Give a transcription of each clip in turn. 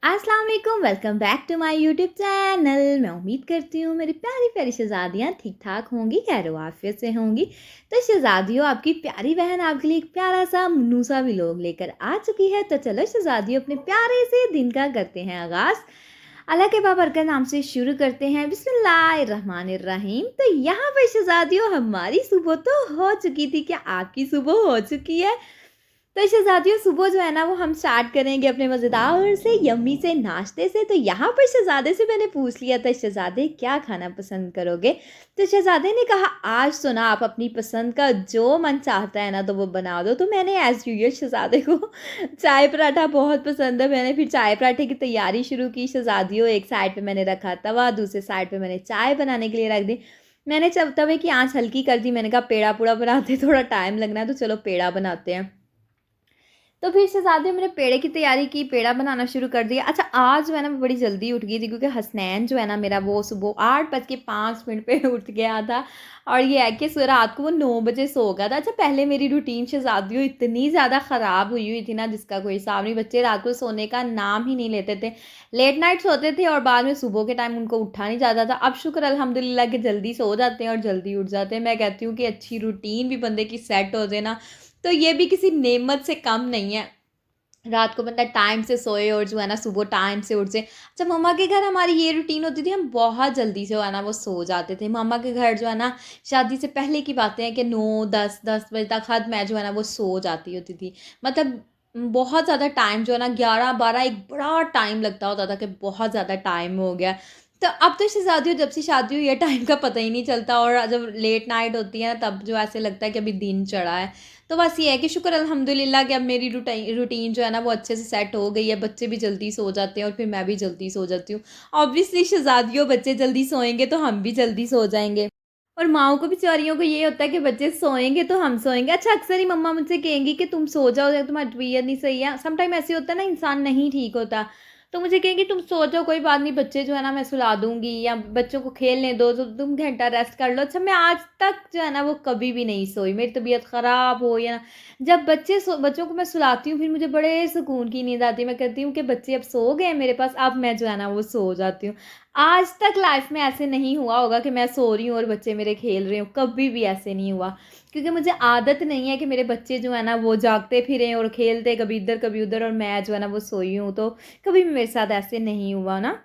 अस्सलाम वालेकुम, welcome back to my YouTube channel. मैं उम्मीद करती हूँ मेरी प्यारी प्यारी शहज़ादियाँ ठीक ठाक होंगी, खैर आफियत से होंगी। तो शहज़ादियों, आपकी प्यारी बहन आपके लिए एक प्यारा सा मुन्नू सा व्लॉग लेकर आ चुकी है। तो चलो शहज़ादियों, अपने प्यारे से दिन का करते हैं आगाज़। अल्लाह के बाबरकत नाम से शुरू करते हैं, बिस्मिल्लाहिर्रहमानिर्रहीम। तो यहाँ पर शहज़ादियों, हमारी सुबह तो हो चुकी थी। क्या आपकी सुबह हो चुकी है? तो शहज़ादियों, सुबह जो है ना वो हम स्टार्ट करेंगे अपने मज़ेदार से यम्मी से नाश्ते से। तो यहाँ पर शहज़ादे से मैंने पूछ लिया था, शहज़ादे क्या खाना पसंद करोगे? तो शहज़ादे ने कहा आज तो ना आप अपनी पसंद का जो मन चाहता है ना तो वो बना दो। तो मैंने एज़ यूजुअल शहज़ादे को चाय पराठा बहुत पसंद है, मैंने फिर चाय पराठे की तैयारी शुरू की। शहज़ादियों, एक साइड पे मैंने रखा तवा, दूसरे साइड पे मैंने चाय बनाने के लिए रख दी। मैंने तवे की आँच हल्की कर दी। मैंने कहा पेड़ा पूड़ा बनाते थोड़ा टाइम लगना है, तो चलो पेड़ा बनाते हैं। तो फिर शहज़ादी मैंने पेड़े की तैयारी की, पेड़ा बनाना शुरू कर दिया। अच्छा, आज जो है ना मैं बड़ी जल्दी उठ गई थी, क्योंकि हसनैन जो है ना मेरा वो सुबह 8:05 पे उठ गया था। और ये है कि रात को वो 9 बजे सो गया था। अच्छा, पहले मेरी रूटीन शहज़ादियों इतनी ज़्यादा ख़राब हुई हुई थी ना, जिसका कोई हिसाब नहीं। बच्चे रात को सोने का नाम ही नहीं लेते थे, लेट नाइट सोते थे और बाद में सुबह के टाइम उनको उठा नहीं जाता था। अब शुक्र अल्हम्दुलिल्लाह कि जल्दी सो जाते हैं और जल्दी उठ जाते हैं। मैं कहती हूँ कि अच्छी रूटीन भी बंदे की सेट हो जाए ना, तो ये भी किसी नेमत से कम नहीं है। रात को बंदा टाइम से सोए और जो है ना सुबह टाइम से उठ जाए। अच्छा, मम्मा के घर हमारी ये रूटीन होती थी, हम बहुत जल्दी जो है ना वो सो जाते थे। मम्मा के घर जो है ना शादी से पहले की बातें हैं कि 9 10 10 बजे तक हद मैं जो है ना वो सो जाती होती थी। मतलब बहुत ज़्यादा टाइम जो है ना 11 12 एक बड़ा टाइम लगता होता था कि बहुत ज़्यादा टाइम हो गया। तो अब तो शहज़ादी जब से शादी हुई है टाइम का पता ही नहीं चलता, और जब लेट नाइट होती है ना तब जो ऐसे लगता है कि अभी दिन चढ़ा है। तो बस ये है कि शुक्र अल्हम्दुलिल्लाह कि अब मेरी रूटीन जो है ना वो अच्छे से सेट हो गई है। बच्चे भी जल्दी सो जाते हैं और फिर मैं भी जल्दी सो जाती हूँ। ऑब्वियसली शहज़ादियों, बच्चे जल्दी सोएँगे तो हम भी जल्दी सो जाएँगे। और माँओं को, बेचारियों को ये होता है कि बच्चे सोएँगे तो हम सोएँगे। अच्छा, अक्सर ही मम्मा मुझसे कहेंगी कि तुम सो जाओ, या तुम्हारी तबीयत नहीं सही है। सम टाइम ऐसे होता है ना, इंसान नहीं ठीक होता, तो मुझे कहेंगी तुम सो जाओ, कोई बात नहीं, बच्चे जो है ना मैं सुला दूँगी, या बच्चों को खेलने दो तो तुम घंटा रेस्ट कर लो। अच्छा, मैं आज तक जो है ना वो कभी भी नहीं सोई, मेरी तबीयत ख़राब हो या जब बच्चों को मैं सुलाती हूँ, फिर मुझे बड़े सुकून की नींद आती है। मैं कहती हूँ कि बच्चे अब सो गए हैं मेरे पास, अब मैं जो है ना वो सो जाती हूँ। आज तक लाइफ में ऐसे नहीं हुआ होगा कि मैं सो रही हूँ और बच्चे मेरे खेल रहे हों, कभी भी ऐसे नहीं हुआ। क्योंकि मुझे आदत नहीं है कि मेरे बच्चे जो है ना वो जागते फिरें और खेलते कभी इधर कभी उधर, और मैं जो है ना वो सोई हूँ। तो कभी भी मेरे साथ ऐसे नहीं हुआ ना।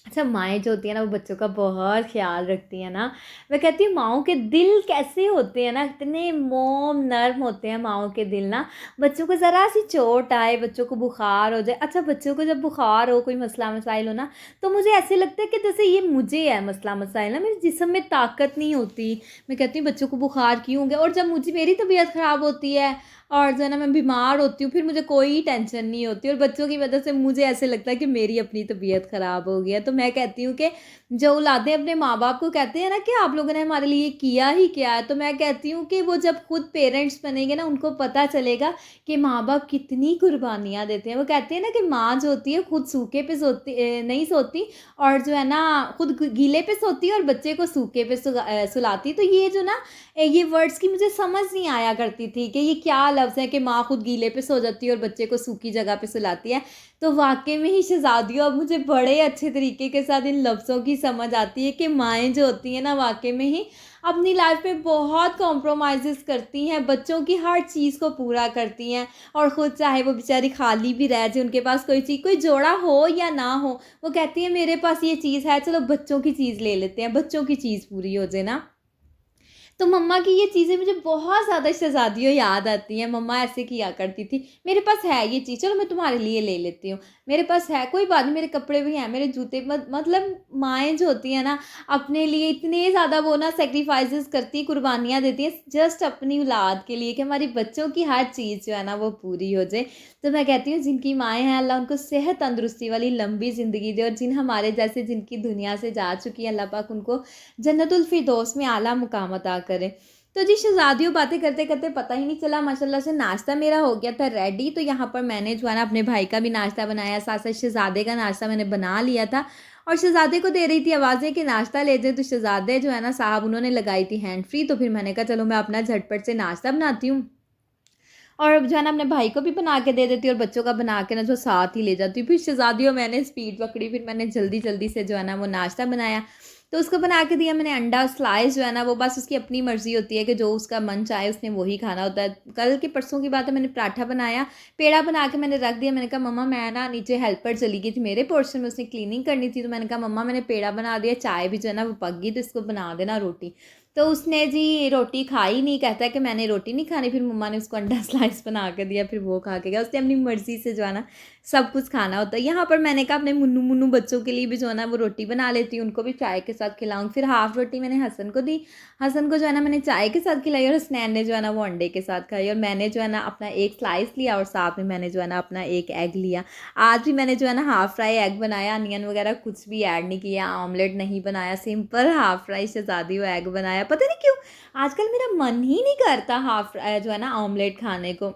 अच्छा, माएँ जो होती हैं ना वो बच्चों का बहुत ख़्याल रखती हैं ना। मैं कहती हूँ माँओं के दिल कैसे होते हैं ना, इतने मोम नर्म होते हैं माँओं के दिल ना। बच्चों को ज़रा-सी चोट आए, बच्चों को बुखार हो जाए, अच्छा बच्चों को जब बुखार हो, कोई मसला मसाइल हो ना, तो मुझे ऐसे लगता है कि जैसे ये मुझे है मसला मसाइल ना, मेरे जिस्म में ताकत नहीं होती। मैं कहती हूँ बच्चों को बुखार क्यों हो गया, और जब मेरी तबीयत ख़राब होती है और जो है ना मैं बीमार होती हूँ, फिर मुझे कोई टेंशन नहीं होती, और बच्चों की वजह से मुझे ऐसे लगता है कि मेरी अपनी तबीयत ख़राब हो गई है। तो मैं कहती हूँ कि जो औलादें अपने माँ-बाप को कहते हैं ना कि आप लोगों ने हमारे लिए किया ही क्या है, तो मैं कहती हूँ कि वो जब खुद पेरेंट्स बनेंगे ना, उनको पता चलेगा कि माँ-बाप कितनी कुर्बानियाँ देते हैं। वो कहते हैं ना कि माँ जो होती है खुद सूखे पे नहीं सोती, और जो है ना खुद गीले पे सोती है और बच्चे को सूखे पे सुलाती। तो ये जो ना ये वर्ड्स की मुझे समझ नहीं आया करती थी कि ये क्या लफ्ज़ है कि माँ खुद गीले पे सो जाती है और बच्चे को सूखी जगह पे सुलाती है। तो वाक़ई में ही शहज़ादियों, अब मुझे बड़े अच्छे तरीके के साथ इन लफ्ज़ों की समझ आती है कि माएँ जो होती हैं ना वाक़ई में ही अपनी लाइफ़ में बहुत कॉम्प्रोमाइज़ेज़ करती हैं, बच्चों की हर चीज़ को पूरा करती हैं, और ख़ुद चाहे वो बेचारी खाली भी रह जाए, उनके पास कोई चीज़, कोई जोड़ा हो या ना हो, वो कहती हैं मेरे पास ये चीज़ है, चलो बच्चों की चीज़ ले लेते हैं, बच्चों की चीज़ पूरी हो जाए ना। तो मम्मा की ये चीज़ें मुझे बहुत ज़्यादा शहज़ादियों याद आती हैं। मम्मा ऐसे किया करती थी, मेरे पास है ये चीज़, चलो मैं तुम्हारे लिए ले लेती हूँ। मेरे पास है, कोई बात नहीं, मेरे कपड़े भी हैं, मेरे जूते, मतलब माएँ जो होती हैं ना, अपने लिए इतने ज़्यादा वो ना सैक्रिफ़ाइसेस करती, कुर्बानियाँ देती हैं जस्ट अपनी औलाद के लिए, कि हमारी बच्चों की हर चीज़ जो है ना वो पूरी हो जाए। तो मैं कहती हूँ जिनकी माएँ हैं, अल्लाह उनको सेहत तंदुरुस्ती वाली लंबी ज़िंदगी दे, और जिन हमारे जैसे जिनकी दुनिया से जा चुकी है, अल्लाह पाक उनको जन्नतुल फ़िरदौस में आला मुकाम अता करे। तो जी शहज़ादियों, बातें करते-करते पता ही नहीं चला, माशाल्लाह से नाश्ता मेरा हो गया था रेडी। तो यहाँ पर मैंने जो है ना अपने भाई का भी नाश्ता बनाया, साथ-साथ शहज़ादे का नाश्ता मैंने बना लिया था, और शहज़ादे को दे रही थी आवाज़ें कि नाश्ता ले जाए। तो शहज़ादे जो है ना साहब, उन्होंने लगाई थी हैंड फ्री, तो फिर मैंने कहा चलो मैं अपना झटपट से नाश्ता बनाती हूँ। और अब जो है ना अपने भाई को भी बना के दे देती हूँ और बच्चों का बना के ना जो साथ ही ले जाती हूँ। फिर शहज़ादियों मैंने स्पीड पकड़ी, फिर मैंने जल्दी-जल्दी से जो है ना वो नाश्ता बनाया। तो उसको बना के दिया मैंने अंडा स्लाइस जो है ना वो बस उसकी अपनी मर्ज़ी होती है कि जो उसका मन चाहे उसने वही खाना होता है। कल के परसों की बात है, मैंने पराठा बनाया, पेड़ा बना के मैंने रख दिया। मैंने कहा मम्मा मैं ना नीचे हेल्पर चली गई थी मेरे पोर्शन में, उसने क्लीनिंग करनी थी, तो मैंने कहा मम्मा मैंने पेड़ा बना दिया, चाय भी जो है ना वो पक गई तो इसको बना देना रोटी। तो उसने जी रोटी खाई नहीं, कहता है कि मैंने रोटी नहीं खानी। फिर मम्मा ने उसको अंडा स्लाइस बना के दिया, फिर वो खा के गया। उसने अपनी मर्ज़ी से जो है ना सब कुछ खाना होता है। यहाँ पर मैंने कहा अपने मुन्नू-मुन्नू बच्चों के लिए भी जो है ना वो रोटी बना लेती हूँ, उनको भी चाय के साथ खिलाऊँ। फिर हाफ़ रोटी मैंने हसन को दी, हसन को जो है ना मैंने चाय के साथ खिलाई और हसनैन ने जो है ना वो अंडे के साथ खाई, और मैंने जो है ना अपना एक स्लाइस लिया और साथ में मैंने जो है ना अपना एक एग लिया। आज भी मैंने जो है ना हाफ़ फ्राई एग बनाया, अनियन वगैरह कुछ भी ऐड नहीं किया, ऑमलेट नहीं बनाया, सिंपल हाफ़ फ्राई शहज़ादी वो एग बनाया। पता नहीं क्यों आजकल मेरा मन ही नहीं करता हाफ़ जो है ना ऑमलेट खाने को।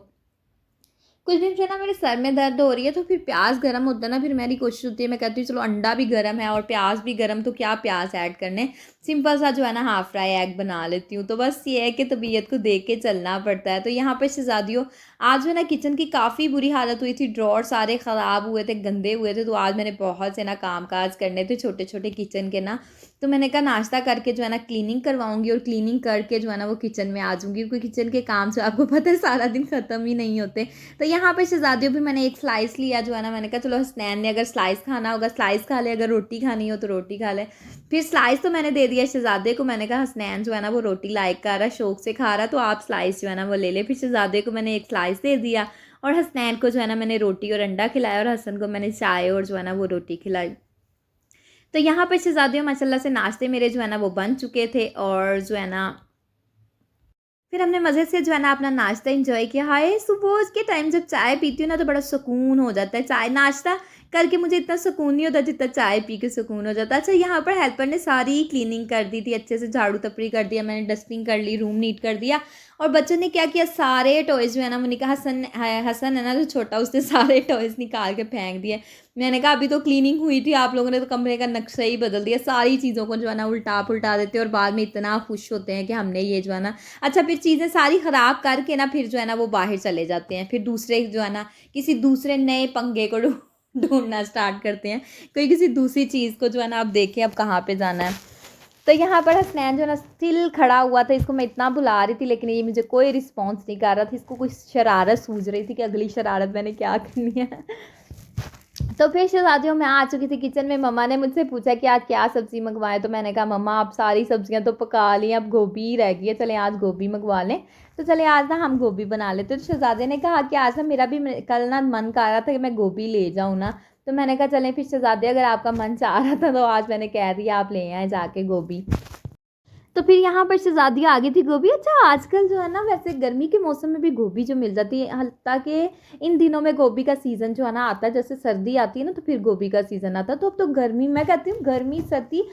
कुछ दिन से ना मेरे सर में दर्द हो रही है, तो फिर प्याज गरम होता है ना, फिर मेरी कोशिश होती है, मैं कहती हूँ चलो अंडा भी गरम है और प्याज भी गरम, तो क्या प्याज ऐड करने, सिंपल सा जो है ना हाफ़ फ्राई एग बना लेती हूँ। तो बस ये है कि तबीयत को देख के चलना पड़ता है। तो यहाँ पे शहज़ादियों आज जो है ना किचन की काफ़ी बुरी हालत हुई थी, ड्रॉर सारे ख़राब हुए थे, गंदे हुए थे। तो आज मैंने बहुत से ना काम काज करने थे छोटे छोटे किचन के ना, तो मैंने कहा नाश्ता करके जो है ना क्लीनिंग करवाऊँगी और क्लीनिंग करके जो है ना वो किचन में आ जाऊँगी, क्योंकि किचन के काम से आपको पता है सारा दिन ख़त्म ही नहीं होते। तो यहाँ पे शहज़ादियों भी मैंने एक स्लाइस लिया जो है ना, मैंने कहा चलो हसनैन ने अगर स्लाइस खाना होगा स्लाइस खा ले, अगर रोटी खानी हो तो रोटी खा ले। फिर स्लाइस तो मैंने दे दिया शहज़ादे को, मैंने कहा हसनैन जो है ना वो रोटी लाइक कर रहा है, शौक से खा रहा है, तो आप स्लाइस जो है ना वो ले ले। फिर शहज़ादे को मैंने एक स्लाइस दे दिया और हसनैन को जो है ना मैंने रोटी और अंडा खिलाया और हसन को मैंने चाय और जो है ना वो रोटी खिलाई। तो यहाँ पे शहज़ादियों माशाल्लाह से नाश्ते मेरे जो है ना वो बन चुके थे, और जो है ना फिर हमने मज़े से जो है ना अपना नाश्ता एंजॉय किया। हाय सुबह के टाइम जब चाय पीती हूँ ना तो बड़ा सुकून हो जाता है। चाय नाश्ता करके मुझे इतना सुकून नहीं होता जितना चाय पी के सुकून हो जाता है। अच्छा, यहाँ पर हेल्पर ने सारी क्लीनिंग कर दी थी, अच्छे से झाड़ू तपड़ी कर दिया, मैंने डस्टिंग कर ली, रूम नीट कर दिया। और बच्चों ने क्या किया, सारे टॉयज़ जो है ना वो हसन है ना जो छोटा, उसने सारे टॉयज़ निकाल के फेंक दिए। मैंने कहा अभी तो क्लीनिंग हुई थी, आप लोगों ने तो कमरे का नक्शा ही बदल दिया, सारी चीज़ों को जो है ना उल्टा-पुल्टा देते हैं और बाद में इतना खुश होते हैं कि हमने ये जो है ना अच्छा, फिर चीज़ें सारी ख़राब करके ना फिर जो है ना वो बाहर चले जाते हैं। फिर दूसरे जो है ना किसी दूसरे नए पंगे को ढूँढना स्टार्ट करते हैं। कोई किसी दूसरी चीज़ को जो है ना अब देखें अब कहाँ पे जाना है। तो यहाँ पर हसनैन जो है ना स्टिल खड़ा हुआ था, इसको मैं इतना बुला रही थी लेकिन ये मुझे कोई रिस्पॉन्स नहीं कर रहा था। इसको कोई शरारत सूझ रही थी कि अगली शरारत मैंने क्या करनी है। तो फिर शहज़ादियों मैं आ चुकी थी किचन में। मम्मा ने मुझसे पूछा कि आज क्या सब्ज़ी मंगवाएं, तो मैंने कहा मम्मा आप सारी सब्जियां तो पका ली, अब गोभी ही रह गई है, चलें आज गोभी मंगवा लें। तो चले आज ना हम गोभी बना लेते। तो शहज़ादे ने कहा कि आज ना मेरा भी कल ना मन कर रहा था कि मैं गोभी ले जाऊँ ना, तो मैंने कहा चलें फिर शहज़ादे अगर आपका मन चाह रहा था तो आज मैंने कह दिया आप ले आए जाके गोभी। तो फिर यहाँ पर शहज़ादी आ गई थी गोभी। अच्छा, आजकल जो है ना वैसे गर्मी के मौसम में भी गोभी जो मिल जाती है, हालांकि इन दिनों में गोभी का सीज़न जो है ना आता है, जैसे सर्दी आती है ना तो फिर गोभी का सीज़न आता है। तो अब तो गर्मी, मैं कहती हूँ गर्मी सर्दी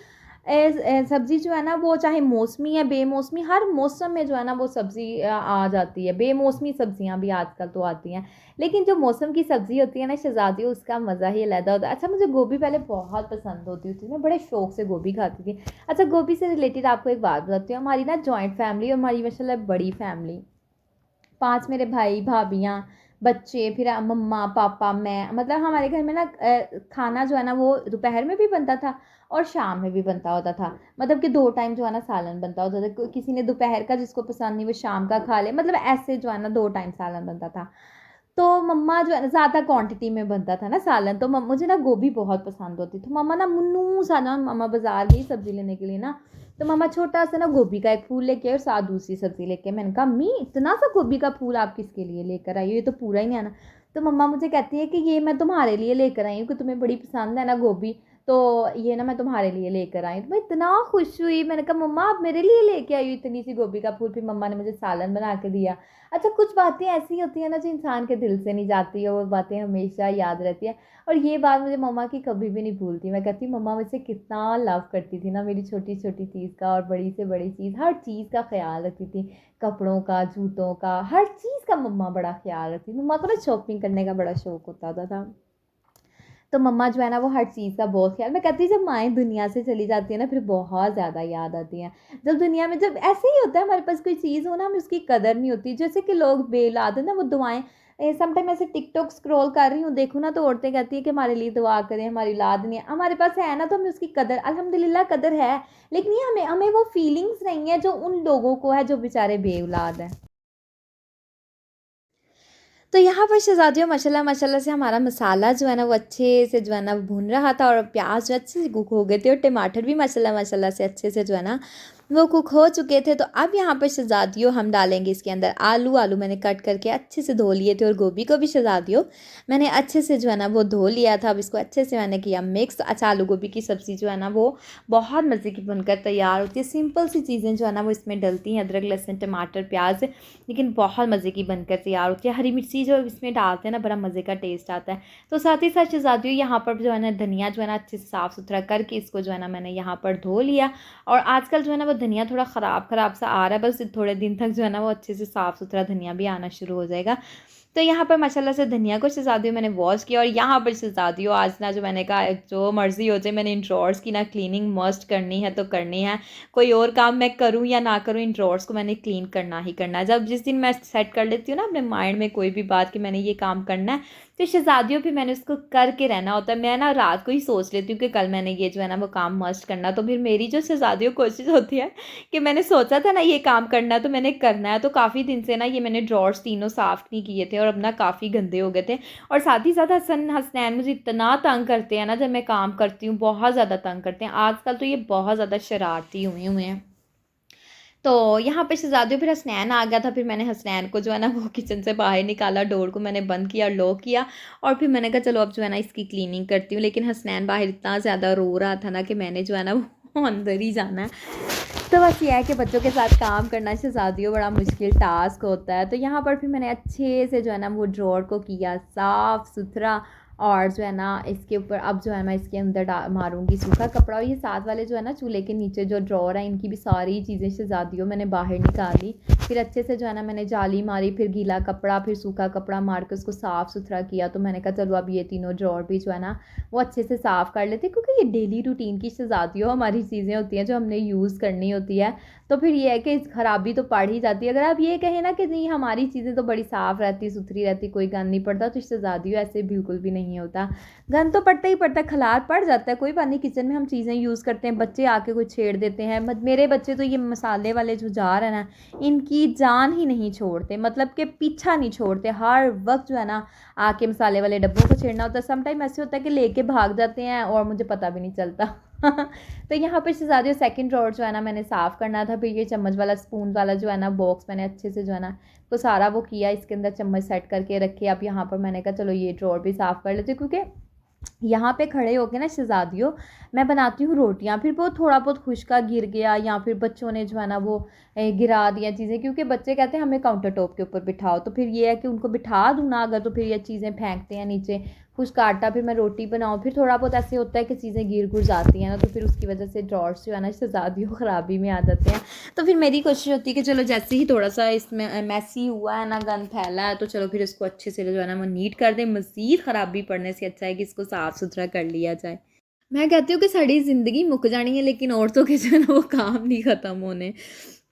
सब्ज़ी जो है ना वो चाहे मौसमी या बेमौसमी, हर मौसम में जो है ना वो सब्ज़ी आ जाती है। बेमौसमी सब्जियां भी आजकल तो आती हैं, लेकिन जो मौसम की सब्ज़ी होती है ना शहज़ादी, उसका मज़ा ही अलग होता है। अच्छा, मुझे गोभी पहले बहुत पसंद होती थी, मैं बड़े शौक से गोभी खाती थी। अच्छा, गोभी से रिलेटेड आपको एक बात बताती हूँ। हमारी ना जॉइंट फैमिली और हमारी माशाल्लाह बड़ी फैमिली, 5 मेरे भाई भाभियाँ, बच्चे, फिर मम्मा पापा मैं, मतलब हमारे घर में ना खाना जो है ना वो दोपहर में भी बनता था और शाम में भी बनता होता था। मतलब कि 2 टाइम जो है ना सालन बनता होता था। किसी ने दोपहर का जिसको पसंद नहीं वो शाम का खा ले, मतलब ऐसे जो है ना 2 टाइम सालन बनता था। तो मम्मा जो है ना ज़्यादा क्वांटिटी में बनता था ना सालन, तो मुझे ना गोभी बहुत पसंद होती। तो मम्मा ना मुन्नू सा ना, मम्मा बाज़ार गई सब्ज़ी लेने के लिए ना, तो मम्मा छोटा सा ना गोभी का एक फूल लेके आए और साथ दूसरी सब्ज़ी लेके। मैंने कहा अम्मी इतना सा गोभी का फूल आप किसके लिए लेकर आई हो, ये तो पूरा ही नहीं आना। तो मम्मा मुझे कहती है कि ये मैं तुम्हारे लिए लेकर आई हूँ कि तुम्हें बड़ी पसंद है ना गोभी, तो ये ना मैं तुम्हारे लिए लेकर आई हूँ। तो मैं इतना खुश हुई, मैंने कहा मम्मा आप मेरे लिए लेके आई हो इतनी सी गोभी का फूल। फिर मम्मा ने मुझे सालन बना के दिया। अच्छा, कुछ बातें ऐसी होती हैं ना जो इंसान के दिल से नहीं जाती है, वो बातें हमेशा याद रहती है। और ये बात मुझे मम्मा की कभी भी नहीं भूलती। मैं कहती मम्मा मुझसे कितना लव करती थी ना, मेरी छोटी छोटी चीज़ का और बड़ी से बड़ी चीज़, हर चीज़ का ख्याल रखती थी। कपड़ों का, जूतों का, हर चीज़ का मम्मा बड़ा ख्याल रखती थी। मम्मा को ना शॉपिंग करने का बड़ा शौक होता था। तो मम्मा जो है ना वो हर चीज़ का बहुत ख्याल, मैं कहती हूँ जब माएँ दुनिया से चली जाती है ना फिर बहुत ज़्यादा याद आती हैं। जब दुनिया में जब ऐसे ही होता है हमारे पास कोई चीज़ हो ना हमें उसकी कदर नहीं होती। जैसे कि लोग बेऔलाद है ना वो दुआएँ समटाइम ऐसे टिकटॉक स्क्रॉल कर रही हूँ देखूँ ना तो औरतें कहती हैं कि हमारे लिए दुआ करें, हमारी औलाद नहीं है। हमारे पास है ना तो हमें उसकी कदर अल्हम्दुलिल्लाह कदर है, लेकिन ये हमें हमें वो फीलिंग्स नहीं है जो उन लोगों को है जो बेचारे बेऔलाद हैं। तो यहाँ पर शहज़ादियों माशाल्लाह माशाल्लाह से हमारा मसाला जो है ना वो अच्छे से जो है ना भून रहा था और प्याज जो अच्छे से कुक हो गए थे और टमाटर भी माशाल्लाह माशाल्लाह से अच्छे से जो है ना वो कुक हो चुके थे। तो अब यहाँ पर शहज़ादियों हम डालेंगे इसके अंदर आलू। आलू मैंने कट करके अच्छे से धो लिए थे और गोभी को भी शहज़ादियों मैंने अच्छे से जो है ना वो धो लिया था। अब इसको अच्छे से मैंने किया मिक्स। अच्छा, आलू गोभी की सब्ज़ी जो है ना वो बहुत मज़े की बनकर तैयार होती है। सिंपल सी चीज़ें जो है ना वो इसमें डलती हैं, अदरक लहसुन टमाटर प्याज, लेकिन बहुत मज़े की बनकर तैयार होती है। हरी मिर्ची जो इसमें डालते हैं ना बड़ा मज़े का टेस्ट आता है। तो साथ ही साथ शहज़ादियों यहाँ पर जो है ना धनिया जो है ना अच्छे से साफ़ सुथरा करके इसको जो है ना मैंने यहाँ पर धो लिया। और आजकल जो है ना वो धनिया थोड़ा ख़राब सा आ रहा है, बस थोड़े दिन तक जो है ना वो अच्छे से साफ़ सुथरा धनिया भी आना शुरू हो जाएगा। तो यहाँ पर माशाल्लाह से धनिया को शहज़ादियों मैंने वॉश किया। और यहाँ पर शहज़ादियों आज ना जो मैंने कहा जो मर्ज़ी हो जाए मैंने इन ड्रॉर्स की ना क्लीनिंग मस्ट करनी है तो करनी है। कोई और काम मैं करूँ या ना करूँ इन ड्रॉर्स को मैंने क्लीन करना ही करना है। जब जिस दिन मैं सेट कर लेती हूँ ना अपने माइंड में कोई भी बात कि मैंने ये काम करना है तो शहज़ादियों भी मैंने उसको करके रहना होता है। मैं ना रात को ही सोच लेती हूँ कि कल मैंने ये जो है ना वो काम मस्ट करना। तो फिर मेरी जो शहज़ादियों कोशिश होती है कि मैंने सोचा था ना ये काम करना है तो मैंने करना है। तो काफ़ी दिन से ना ये मैंने ड्रॉर्स तीनों साफ़ नहीं किए थे और अब ना काफ़ी गंदे हो गए थे। और साथ ही साथ हसन हसनैन मुझे इतना तंग करते हैं ना जब मैं काम करती हूँ, बहुत ज़्यादा तंग करते हैं। आजकल तो ये बहुत ज़्यादा शरारती हुए हैं। तो यहाँ पे शहज़ादियों फिर हसनैन आ गया था। फिर मैंने हसनैन को जो है ना वो किचन से बाहर निकाला, डोर को मैंने बंद किया, लॉक किया और फिर मैंने कहा चलो अब जो है ना इसकी क्लीनिंग करती हूँ। लेकिन हसनैन बाहर इतना ज़्यादा रो रहा था ना कि मैंने जो है ना वो अंदर ही जाना है। तो बस ये है कि बच्चों के साथ काम करना शहज़ादियों बड़ा मुश्किल टास्क होता है। तो यहाँ पर फिर मैंने अच्छे से जो है ना वो ड्रॉर को किया साफ़ सुथरा। और जो है ना इसके ऊपर अब जो है मैं इसके अंदर मारूंगी सूखा कपड़ा। और ये साथ वाले जो है ना चूल्हे के नीचे जो ड्रॉर है इनकी भी सारी चीज़ें शहज़ादियों मैंने बाहर निकाली। फिर अच्छे से जो है ना मैंने जाली मारी, फिर गीला कपड़ा फिर सूखा कपड़ा मार के उसको साफ़ सुथरा किया। तो मैंने कहा चलो अब ये तीनों ड्रॉर भी जो है ना वो अच्छे से साफ़ कर लेते, क्योंकि ये डेली रूटीन की शहज़ादियों हमारी चीज़ें होती हैं जो हमने यूज़ करनी होती है। तो फिर ये है कि ख़राबी तो पड़ ही जाती है। अगर आप ये कहें ना कि नहीं हमारी चीज़ें तो बड़ी साफ़ रहती सुथरी रहती, कोई गंद नहीं पड़ता, तो शहज़ादियों ऐसे बिल्कुल भी नहीं होता। गंद तो पड़ता ही पड़ता है, खलार पड़ जाता है, कोई बात नहीं। किचन में हम चीज़ें यूज़ करते हैं, बच्चे आके कुछ छेड़ देते हैं। मेरे बच्चे तो ये मसाले वाले जो जार है ना इनकी जान ही नहीं छोड़ते, मतलब कि पीछा नहीं छोड़ते। हर वक्त जो है ना आके मसाले वाले डब्बों को छेड़ना होता है। समटाइम ऐसे होता है कि लेके भाग जाते हैं और मुझे पता भी नहीं चलता। तो यहाँ पर शहज़ादियों सेकंड ड्रॉर जो है ना मैंने साफ़ करना था। फिर ये चम्मच वाला स्पून वाला जो है ना बॉक्स मैंने अच्छे से जो है ना तो सारा वो किया, इसके अंदर चम्मच सेट करके रखे। अब यहाँ पर मैंने कहा चलो ये ड्रॉर भी साफ़ कर लेते, क्योंकि यहाँ पे खड़े होके ना शहज़ादियों मैं बनाती हूँ रोटियाँ, फिर वो थोड़ा बहुत खुश्का गिर गया या फिर बच्चों ने जो है ना वो गिरा दिया चीज़ें, क्योंकि बच्चे कहते हैं हमें काउंटर टॉप के ऊपर बिठाओ। तो फिर ये है कि उनको बिठा दूँ ना अगर तो फिर ये चीज़ें फेंकते हैं नीचे। खुश्का आटा फिर मैं रोटी बनाऊँ, फिर थोड़ा बहुत ऐसे होता है कि चीज़ें गिर गुर जाती हैं ना, तो फिर उसकी वजह से ड्रॉर्स जो है ना शहज़ादियों ख़राबी में आ जाते हैं। तो फिर मेरी कोशिश होती है कि चलो जैसे ही थोड़ा सा इसमें मैसी हुआ है ना, गंद फैला है, तो चलो फिर इसको अच्छे से जो है ना वो नीट कर दें। मज़ीद ख़राबी पड़ने से अच्छा है कि इसको साफ़ सुथरा कर लिया जाए। मैं कहती हूँ कि साड़ी ज़िंदगी मुक जानी है लेकिन औरतों के जो है ना वो काम नहीं ख़त्म होने।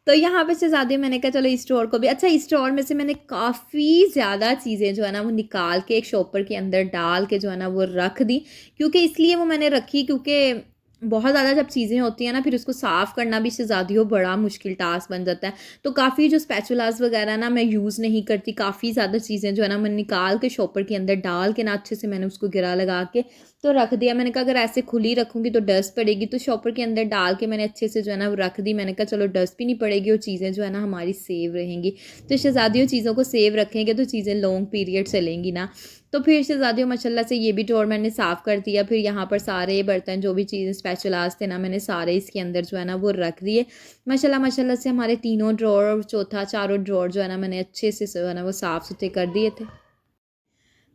तो यहाँ पे शहज़ादियों मैंने कहा चलो इस स्टोर को भी, अच्छा इस स्टोर में से मैंने काफ़ी ज़्यादा चीज़ें जो है ना वो निकाल के एक शॉपर के अंदर डाल के जो है ना वो रख दी। क्योंकि इसलिए वो मैंने रखी क्योंकि बहुत ज़्यादा जब चीज़ें होती हैं ना फिर उसको साफ़ करना भी शहज़ादियों बड़ा मुश्किल टास्क बन जाता है। तो काफ़ी जो स्पैचुलास वगैरह ना मैं यूज़ नहीं करती, काफ़ी ज़्यादा चीज़ें जो है ना मैं निकाल के शॉपर के अंदर डाल के ना अच्छे से मैंने उसको गिरा लगा के तो रख दिया। मैंने कहा अगर ऐसे खुली रखूँगी तो डस्ट पड़ेगी, तो शॉपर के अंदर डाल के मैंने अच्छे से जो है ना वो रख दी। मैंने कहा चलो डस्ट भी नहीं पड़ेगी और चीज़ें जो है ना हमारी सेव रहेंगी। तो शहज़ादियों चीज़ों को सेव रखेंगे तो चीज़ें लॉन्ग पीरियड चलेंगी ना। तो फिर शहज़ादियों माशाल्लाह से ये भी ड्रॉर मैंने साफ़ कर दिया। फिर यहाँ पर सारे बर्तन जो भी चीज़ें स्पैचुलास थे ना मैंने सारे इसके अंदर जो है ना वो रख दिए। माशाल्लाह माशाल्लाह से हमारे तीनों ड्रॉर और चौथा चारों ड्रॉर जो है ना मैंने अच्छे से जो है ना वो साफ़ सुथरे कर दिए थे।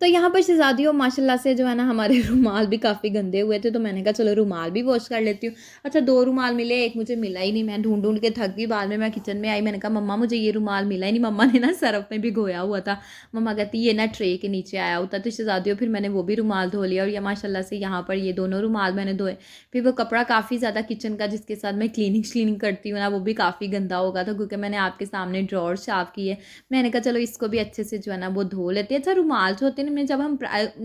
तो यहाँ पर शहज़ादियों माशाल्लाह से जो है ना हमारे रुमाल भी काफ़ी गंदे हुए थे, तो मैंने कहा चलो रुमाल भी वॉश कर लेती हूँ। अच्छा 2 रुमाल मिले, एक मुझे मिला ही नहीं, मैं ढूँढ-ढूँढ के थक गई। बाद में मैं किचन में आई, मैंने कहा मम्मा मुझे ये रुमाल मिला ही नहीं, मम्मा ने ना सरफ़ में भिगोया हुआ था। मम्मा कहती ये ना ट्रे के नीचे आया होता। तो शहज़ादियों फिर मैंने वो भी रुमाल धो लिया और ये माशाल्लाह से यहाँ पर ये दोनों रुमाल मैंने धोए। फिर वो कपड़ा काफ़ी ज़्यादा किचन का जिसके साथ मैं क्लीनिंग करती हूँ ना, वो भी काफ़ी गंदा हो गया था, क्योंकि मैंने आपके सामने ड्रॉअर साफ़ किए। मैंने कहा चलो इसको भी अच्छे से जो है ना वो धो लेते हैं। अच्छा रुमाल जो होते हैं ना, जब हम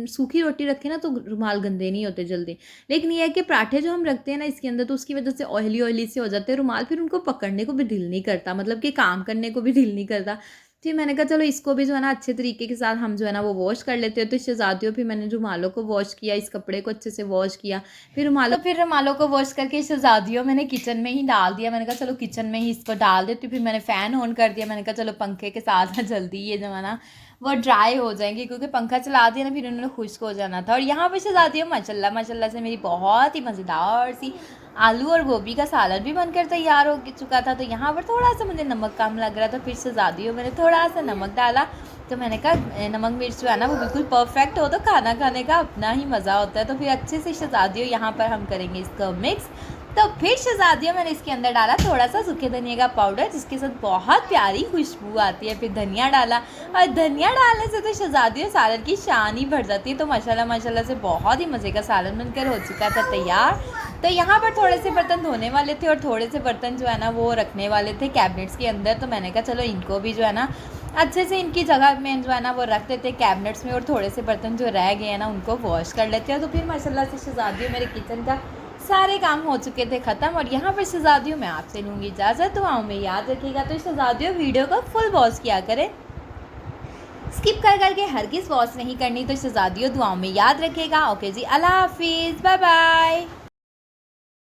सूखी रोटी रखें ना तो रुमाल गंदे नहीं होते जल्दी, लेकिन ये है कि पराठे जो हम रखते हैं ना इसके अंदर, तो उसकी वजह से ऑयली से हो जाते हैं रुमाल, फिर उनको पकड़ने को भी दिल नहीं करता, मतलब कि काम करने को भी दिल नहीं करता। फिर मैंने कहा चलो इसको भी जो है ना अच्छे तरीके के साथ हम जो है ना वो वॉश कर लेते हैं। तो शहज़ादियों फिर मैंने रुमालों को वॉश किया, इस कपड़े को अच्छे से वॉश किया, फिर रुमालों को वॉश करके शहज़ादियों मैंने किचन में ही डाल दिया। मैंने कहा चलो किचन में ही इसको डाल देती हूँ। फिर मैंने फ़ैन ऑन कर दिया, मैंने कहा चलो पंखे के साथ ना जल्दी ये जो है ना वो ड्राई हो जाएंगे, क्योंकि पंखा चला दिया ना फिर उन्होंने खुश्क हो जाना था। और यहाँ पे शहज़ादियों माशाल्लाह से मेरी बहुत ही मज़ेदार सी आलू और गोभी का सालन भी बनकर तैयार हो चुका था। तो यहाँ पर थोड़ा सा मुझे नमक कम लग रहा था, फिर शहज़ादियों मैंने थोड़ा सा नमक डाला। तो मैंने कहा नमक मिर्च जो है ना वो बिल्कुल परफेक्ट हो तो खाना खाने का अपना ही मज़ा होता है। तो फिर अच्छे से शहज़ादियों यहाँ पर हम करेंगे इसका मिक्स। तो फिर शहज़ादियों मैंने इसके अंदर डाला थोड़ा सा सूखे धनिया का पाउडर, जिसके साथ बहुत प्यारी खुशबू आती है। फिर धनिया डाला, और धनिया डालने से तो शहज़ादियों सालन की शान ही बढ़ जाती है। तो माशाल्लाह से बहुत ही मज़े का सालन बनकर हो चुका था तैयार। तो यहाँ पर थोड़े से बर्तन धोने वाले थे और थोड़े से बर्तन जो है ना वो रखने वाले थे कैबिनेट्स के अंदर। तो मैंने कहा चलो इनको भी जो है ना अच्छे से इनकी जगह में जो है ना वो रख देते कैबिनेट्स में, और थोड़े से बर्तन जो रह गए हैं ना उनको वॉश कर लेते हैं। तो फिर माशाल्लाह से शहज़ादियों मेरे किचन का सारे काम हो चुके थे ख़त्म। और यहाँ पर शहज़ादियों मैं आपसे लूँगी इजाज़त, दुआओं में याद रखिएगा। तो शहज़ादियों वीडियो को फुल वॉच किया करें, स्किप करके हरगिज़ वॉच नहीं करनी। तो शहज़ादियों दुआओं में याद रखिएगा। ओके जी, अल्लाह हाफिज़, बाय बाय।